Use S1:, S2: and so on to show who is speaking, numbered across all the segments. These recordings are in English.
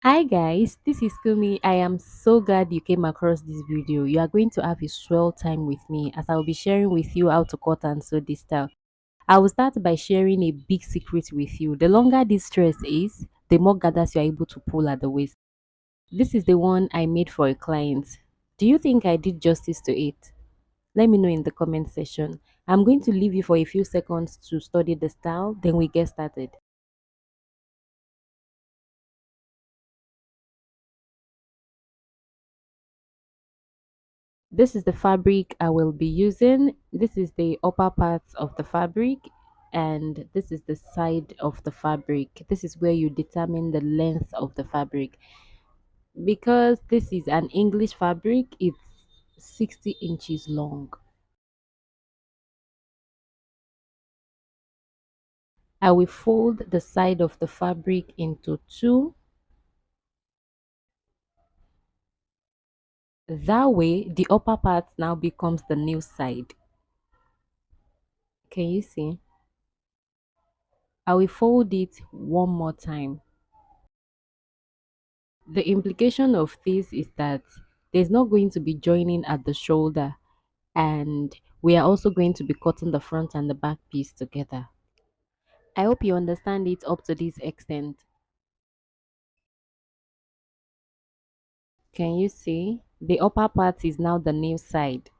S1: Hi guys, this is Kumi. I am so glad you came across this video. You are going to have a swell time with me as I will be sharing with you how to cut and sew this style. I will start by sharing a big secret with you. The longer this dress is, the more gathers you are able to pull at the waist. This is the one I made for a client. Do you think I did justice to it? Let me know in the comment section. I'm going to leave you for a few seconds to study the style, then we get started. This is the fabric I will be using. This is the upper parts of the fabric and this is the side of the fabric. This is where you determine the length of the fabric. Because this is an English fabric, it's 60 inches long. I will fold the side of the fabric into two. That way, the upper part now becomes the new side. Can you see? I will fold it one more time. The implication of this is that there's not going to be joining at the shoulder, and we are also going to be cutting the front and the back piece together. I hope you understand it up to this extent. Can you see? The upper part is now the new side.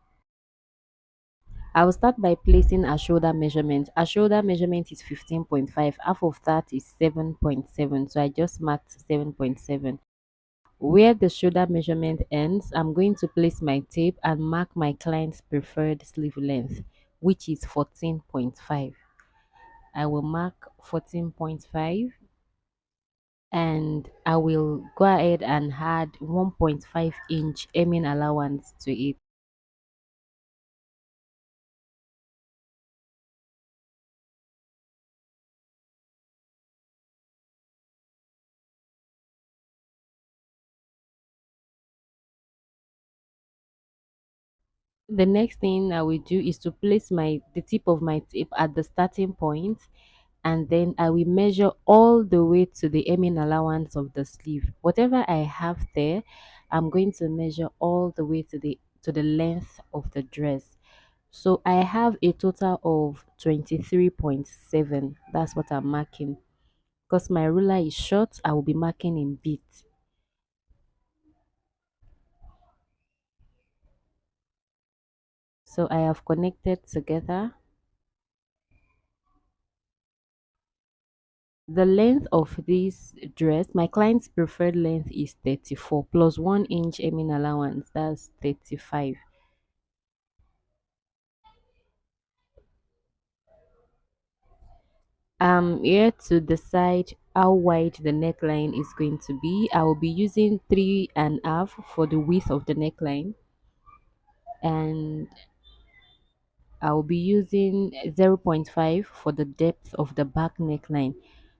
S1: I will start by placing a shoulder measurement. A shoulder measurement is 15.5. Half of that is 7.7. So I just marked 7.7. Where the shoulder measurement ends, I'm going to place my tape and mark my client's preferred sleeve length, which is 14.5. I will mark 14.5 and I will go ahead and add 1.5-inch hemming allowance to it. The next thing I will do is to place the tip of my tape at the starting point, and then I will measure all the way to the hemming allowance of the sleeve. Whatever I have there, I'm going to measure all the way to the length of the dress. So I have a total of 23.7. That's what I'm marking. Because my ruler is short, I will be marking in bits. So I have connected together. The length of this dress, my client's preferred length is 34 plus 1 inch hemming allowance, that's 35. Here to decide how wide the neckline is going to be, I will be using 3.5 for the width of the neckline, and I will be using 0.5 for the depth of the back neckline.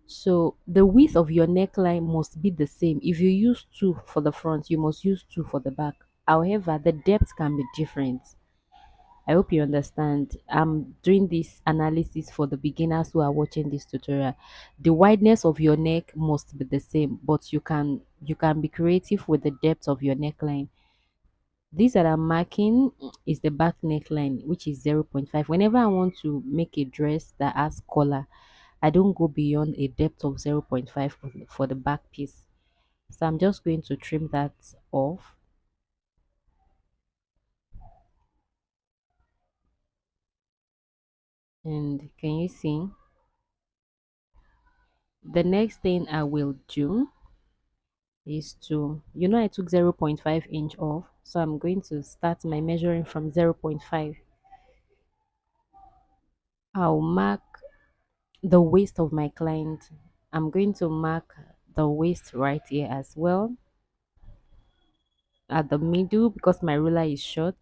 S1: So the width of your neckline must be the same. If you use 2 for the front, you must use 2 for the back. However, the depth can be different. I hope you understand. I'm doing this analysis for the beginners who are watching this tutorial. The wideness of your neck must be the same, but you can be creative with the depth of your neckline. This that I'm marking is the back neckline, which is 0.5. Whenever I want to make a dress that has collar, I don't go beyond a depth of 0.5 for the back piece. So I'm just going to trim that off. And can you see? The next thing I will do is to, I took 0.5 inch off. So I'm going to start my measuring from 0.5. I'll mark the waist of my client. I'm going to mark the waist right here as well at the middle because my ruler is short,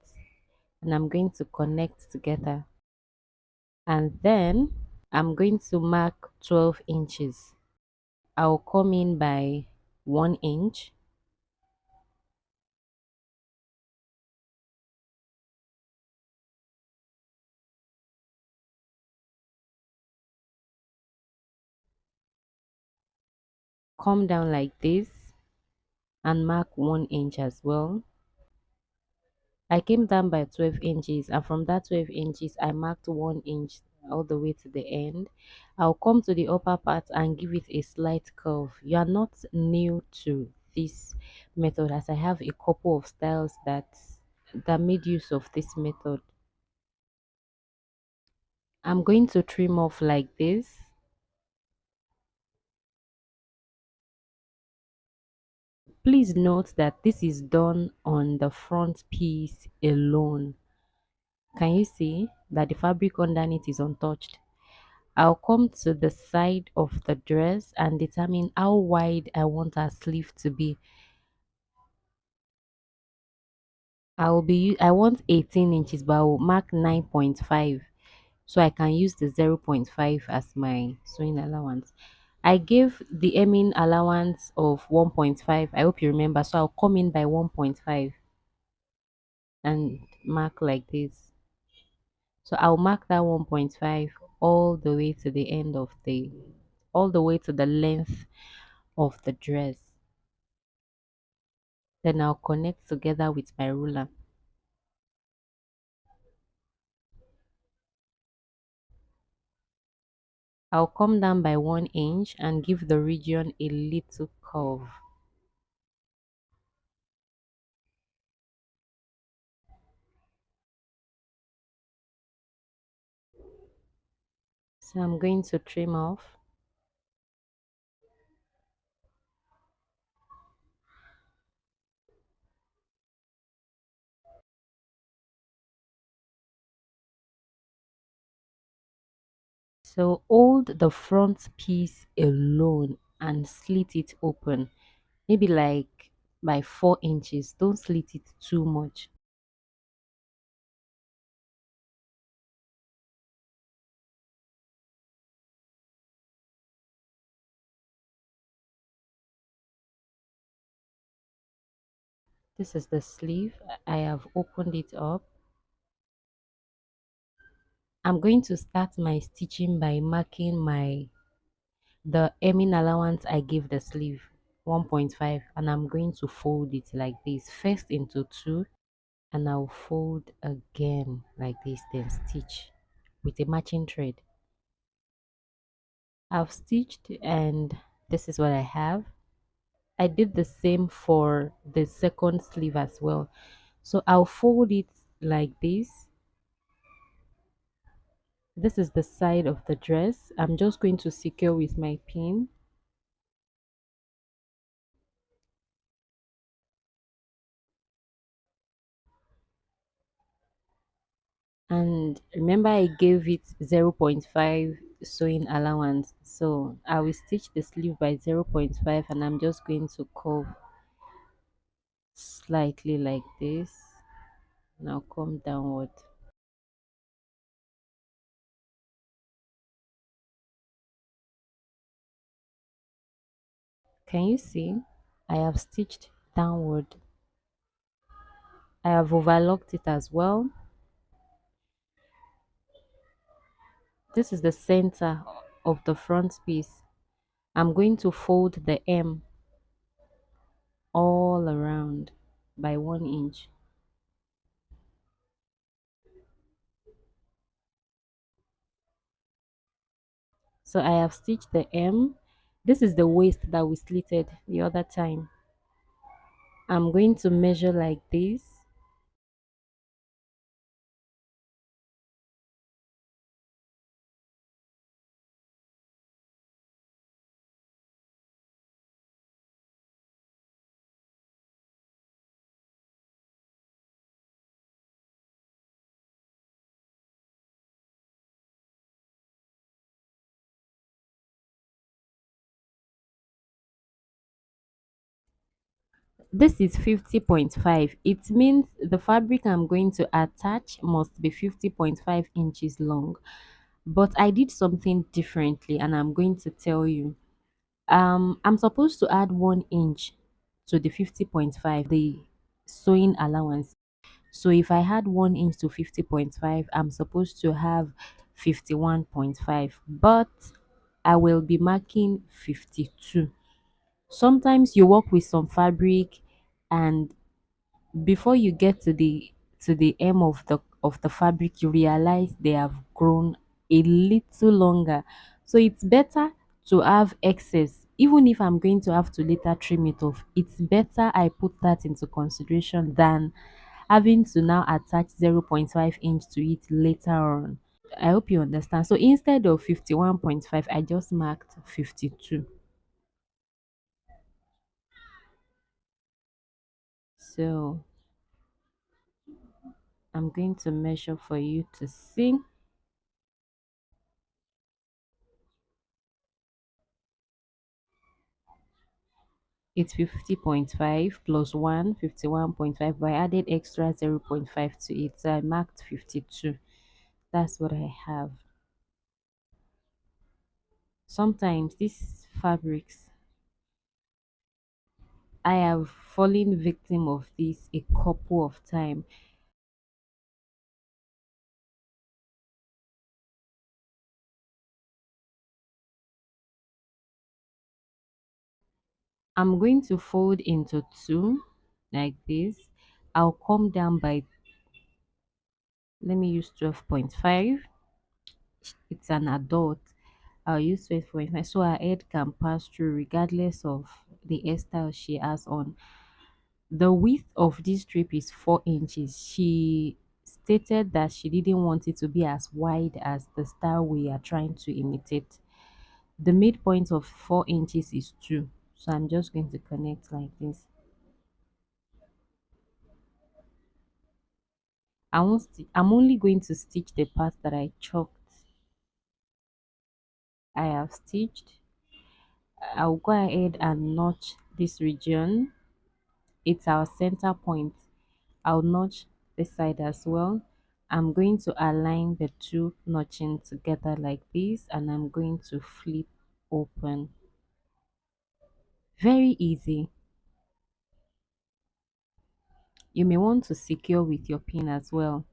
S1: and I'm going to connect together, and then I'm going to mark 12 inches. I'll come in by 1 inch, come down like this, and mark 1 inch as well. I came down by 12 inches, and from that 12 inches I marked 1 inch all the way to the end. I'll come to the upper part and give it a slight curve. You are not new to this method, as I have a couple of styles that made use of this method. I'm going to trim off like this. Please note that this is done on the front piece alone. Can you see that the fabric underneath is untouched? I'll come to the side of the dress and determine how wide I want our sleeve to be. I want 18 inches, but I will mark 9.5, so I can use the zero point 0.5 as my sewing allowance. I gave the hemming allowance of 1.5. I hope you remember. So I'll come in by 1.5 and mark like this. So I'll mark that 1.5 all the way to the end of all the way to the length of the dress. Then I'll connect together with my ruler. I'll come down by 1 inch and give the region a little curve. So I'm going to trim off. So hold the front piece alone and slit it open, maybe like by 4 inches. Don't slit it too much. This is the sleeve. I have opened it up. I'm going to start my stitching by marking the hemming allowance I gave the sleeve, 1.5, and I'm going to fold it like this, first into two, and I'll fold again like this, then stitch with a matching thread. I've stitched, and this is what I have. I did the same for the second sleeve as well. So I'll fold it like this. This is the side of the dress. I'm just going to secure with my pin. And remember, I gave it 0 0.5 sewing allowance. So I will stitch the sleeve by 0 0.5, and I'm just going to curve slightly like this. Now come downward. Can you see? I have stitched downward. I have overlocked it as well. This is the center of the front piece. I'm going to fold the hem all around by 1 inch. So I have stitched the hem. This is the waist that we slitted the other time. I'm going to measure like this. This is 50.5. It means the fabric I'm going to attach must be 50.5 inches long. But I did something differently, and I'm going to tell you. I'm supposed to add 1 inch to the 50.5, the sewing allowance. So if I had 1 inch to 50.5, I'm supposed to have 51.5, but I will be marking 52. Sometimes you work with some fabric, and before you get to the hem of the fabric, you realize they have grown a little longer. So it's better to have excess. Even if I'm going to have to later trim it off, it's better I put that into consideration than having to now attach 0.5 inch to it later on. I hope you understand. So instead of 51.5, I just marked 52. So I'm going to measure for you to see. It's 50.5 plus 1, 51.5, but I added extra 0.5 to it. So I marked 52. That's what I have. Sometimes these fabrics, I have fallen victim of this a couple of times. I'm going to fold into two like this. I'll come down by, let me use 12.5. It's an adult. I'll use 12.5 so her head can pass through regardless of the hairstyle she has on. The width of this strip is 4 inches. She stated that she didn't want it to be as wide as the style we are trying to imitate. The midpoint of 4 inches is 2. So I'm just going to connect like this. I'm only going to stitch the part that I chalked. I have stitched. I'll go ahead and notch this region. It's our center point. I'll notch this side as well. I'm going to align the two notching together like this, and I'm going to flip open. Very easy. You may want to secure with your pin as well.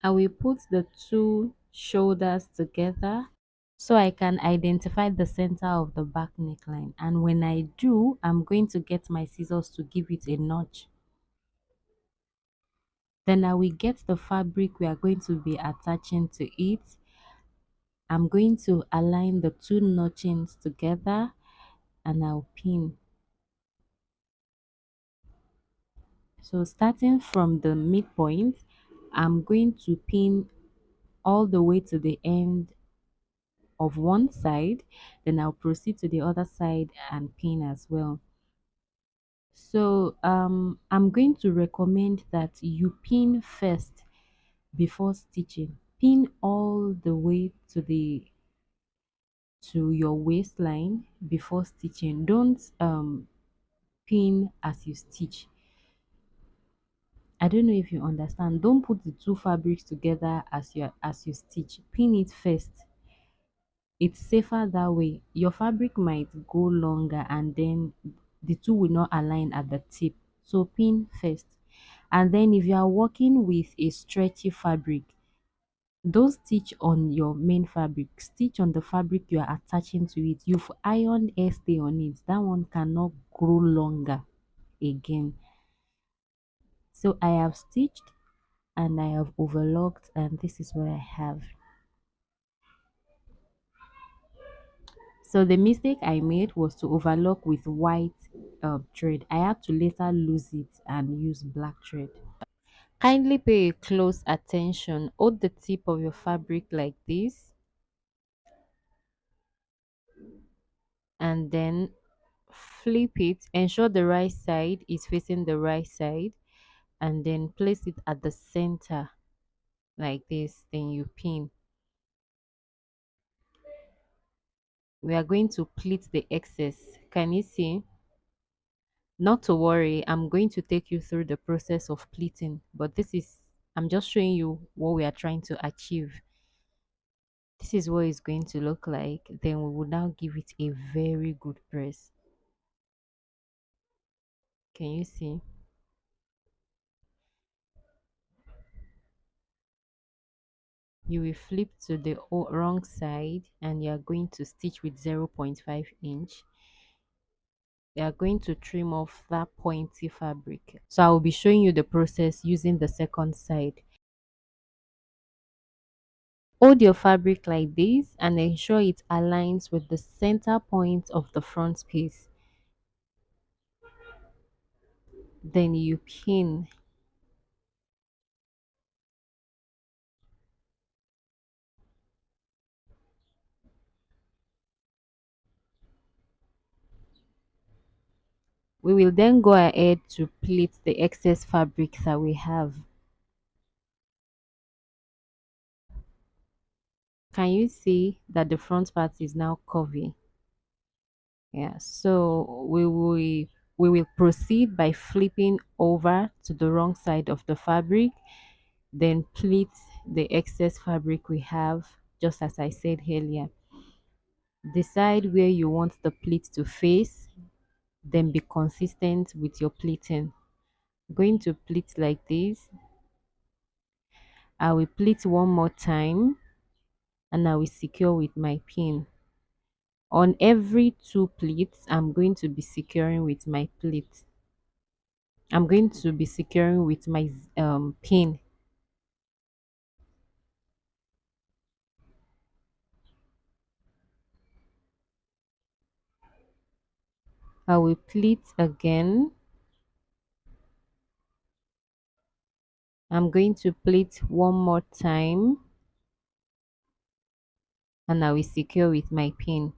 S1: I will put the two shoulders together so I can identify the center of the back neckline. And when I do, I'm going to get my scissors to give it a notch. Then I will get the fabric we are going to be attaching to it. I'm going to align the two notchings together and I'll pin. So starting from the midpoint, I'm going to pin all the way to the end of one side, then I'll proceed to the other side and pin as well. So I'm going to recommend that you pin first before stitching. Pin all the way to your waistline before stitching. Don't pin as you stitch. I don't know if you understand. Don't put the two fabrics together as you stitch. Pin it first. It's safer that way. Your fabric might go longer and then the two will not align at the tip. So pin first. And then if you are working with a stretchy fabric, don't stitch on your main fabric. Stitch on the fabric you are attaching to it. You've ironed hair stay on it. That one cannot grow longer again. So I have stitched and I have overlocked, and this is what I have. So the mistake I made was to overlock with white thread. I had to later lose it and use black thread. Kindly pay a close attention. Hold the tip of your fabric like this and then flip it. Ensure the right side is facing the right side and then place it at the center like this. Then you pin. We are going to pleat the excess. Can you see? Not to worry, I'm going to take you through the process of pleating, but I'm just showing you what we are trying to achieve. This is what it's going to look like. Then we will now give it a very good press. Can you see? You will flip to the wrong side and you are going to stitch with 0.5 inch. You are going to trim off that pointy fabric. So I will be showing you the process using the second side. Hold your fabric like this and ensure it aligns with the center point of the front piece. Then you pin. We will then go ahead to pleat the excess fabric that we have. Can you see that the front part is now curvy? Yeah, so we will proceed by flipping over to the wrong side of the fabric, then pleat the excess fabric we have, just as I said earlier. Decide where you want the pleat to face, then be consistent with your pleating. Going to pleat like this. I will pleat one more time and I will secure with my pin. On every two pleats, I'm going to be securing with my pleat. I'm going to be securing with my pin. I will pleat again. I'm going to pleat one more time and I will secure with my pin.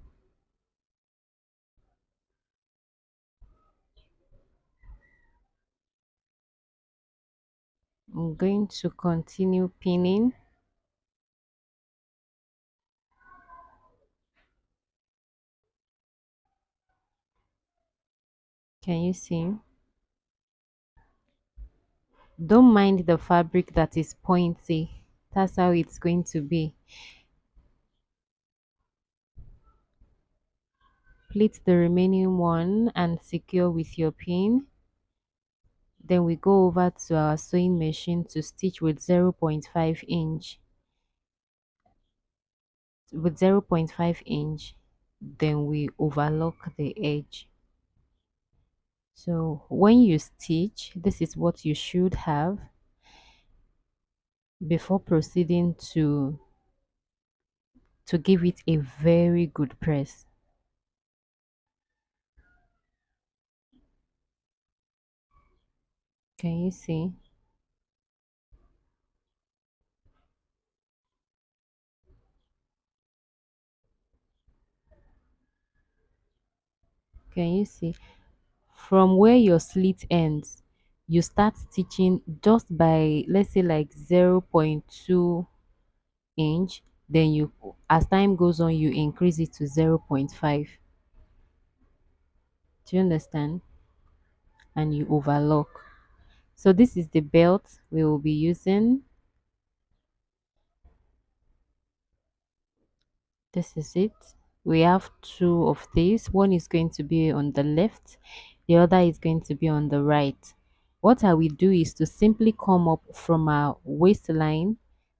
S1: I'm going to continue pinning. Can you see? Don't mind the fabric that is pointy. That's how it's going to be. Pleat the remaining one and secure with your pin. Then we go over to our sewing machine to stitch with 0.5 inch. With 0.5 inch, then we overlock the edge. So when you stitch, this is what you should have before proceeding to give it a very good press. Can you see? Can you see? From where your slit ends, you start stitching just by, let's say, like 0.2 inch. Then you, as time goes on, you increase it to 0.5. Do you understand? And you overlock. So this is the belt we will be using. This is it. We have two of these. One is going to be on the left, the other is going to be on the right. What I will do is to simply come up from our waistline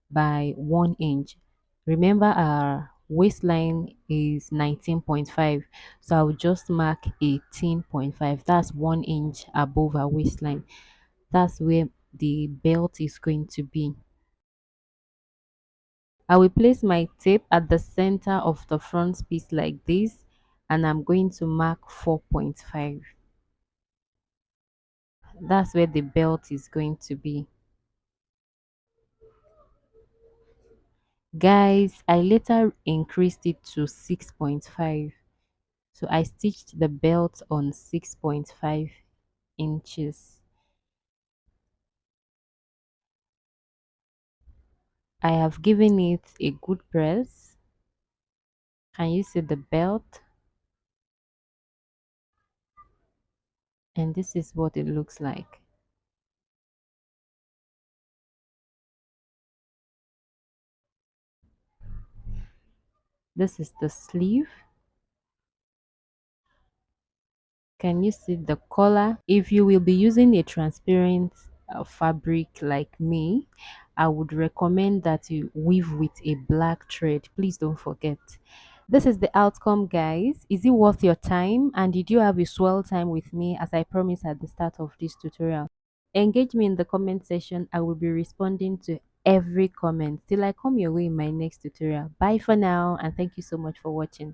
S1: by 1 inch. Remember, our waistline is 19.5, so I will just mark 18.5. That's 1 inch above our waistline. That's where the belt is going to be. I will place my tape at the center of the front piece like this, and I'm going to mark 4.5. That's where the belt is going to be. Guys, I later increased it to 6.5. So I stitched the belt on 6.5 inches. I have given it a good press. Can you see the belt? And this is what it looks like. This is the sleeve. Can you see the color? If you will be using a transparent fabric like me, I would recommend that you weave with a black thread. Please don't forget. This is the outcome, guys. Is it worth your time? And did you have a swell time with me as I promised at the start of this tutorial? Engage me in the comment section. I will be responding to every comment till I come your way in my next tutorial. Bye for now, and thank you so much for watching.